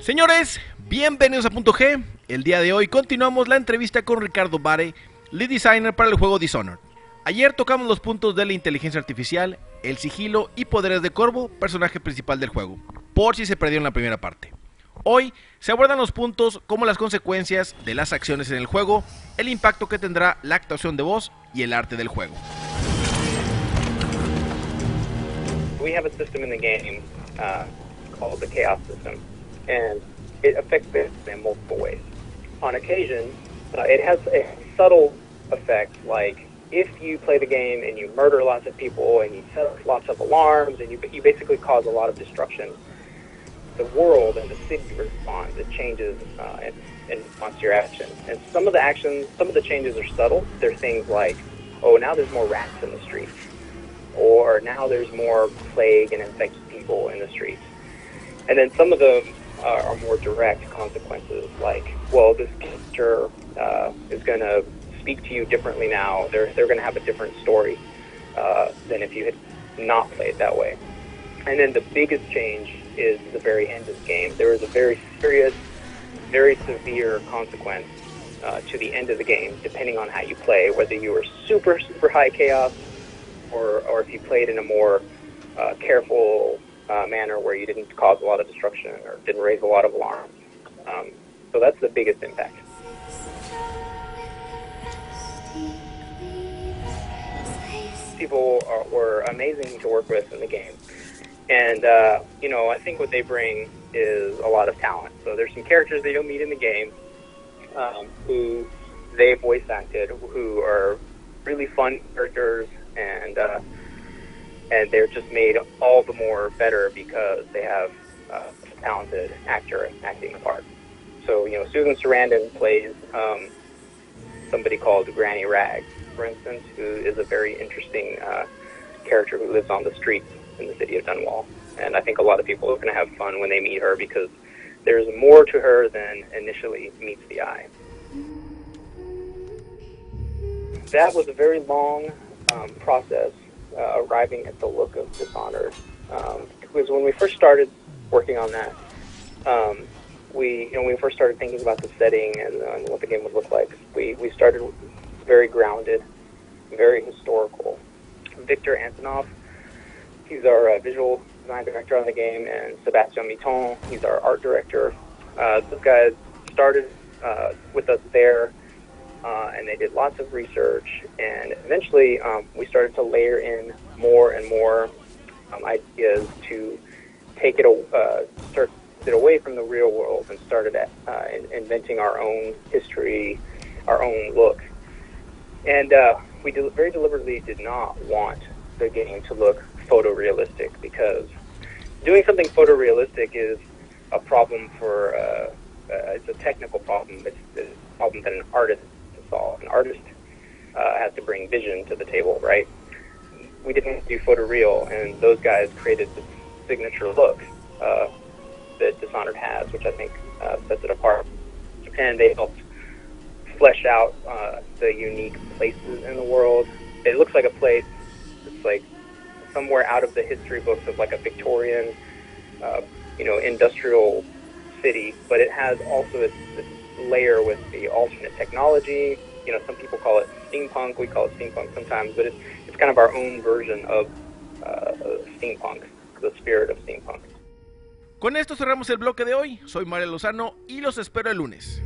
Señores, bienvenidos a Punto G. El día de hoy continuamos la entrevista con Ricardo Bare, lead designer para el juego Dishonored. Ayer tocamos los puntos de la inteligencia artificial, el sigilo y poderes de Corvo, personaje principal del juego, por si se perdieron la primera parte. Hoy se abordan los puntos como las consecuencias de las acciones en el juego, el impacto que tendrá la actuación de voz y el arte del juego. We have a system in the game called the chaos system, and it affects it in multiple ways. On occasion, it has a subtle effect, like if you play the game and you murder lots of people and you set up lots of alarms and you basically cause a lot of destruction, the world and the city responds. It changes in response to your actions. And some of the changes are subtle. They're things like, oh, now there's more rats in the streets, or now there's more plague and infected people in the streets. And then some of them are more direct consequences, like, well, this character is going to speak to you differently now. They're going to have a different story than if you had not played that way. And then the biggest change is the very end of the game. There is a very serious, very severe consequence to the end of the game, depending on how you play, whether you were super, super high chaos or if you played in a more careful manner where you didn't cause a lot of destruction or didn't raise a lot of alarms. So that's the biggest impact. People were amazing to work with in the game. And, I think what they bring is a lot of talent. So there's some characters that you'll meet in the game who they voice acted, who are really fun characters, and they're just made all the more better because they have a talented actor acting the part. So, Susan Sarandon plays somebody called Granny Rags, for instance, who is a very interesting character who lives on the streets in the city of Dunwall. And I think a lot of people are going to have fun when they meet her because there's more to her than initially meets the eye. That was a very long process, arriving at the look of Dishonored. Because when we first started working on that, when we first started thinking about the setting and what the game would look like, we started very grounded, very historical. Victor Antonov, he's our visual design director on the game, and Sebastian Mitton, he's our art director. Those guys started with us there, and they did lots of research, and eventually we started to layer in more and more ideas to take it start it away from the real world and started inventing our own history, our own look. And we very deliberately did not want the game to look photorealistic, because doing something photorealistic is a problem for it's a technical problem. It's a problem that an artist has to solve. An artist has to bring vision to the table, right? We didn't do photoreal, and those guys created the signature look that Dishonored has, which I think sets it apart. And they helped flesh out the unique places in the world. It looks like a place that's like somewhere out of the history books of like a Victorian, industrial city, but it has also this layer with the alternate technology. Some people call it steampunk. We call it steampunk sometimes, but it's kind of our own version of steampunk, the spirit of steampunk. Con esto cerramos el bloque de hoy. Soy Mario Lozano y los espero el lunes.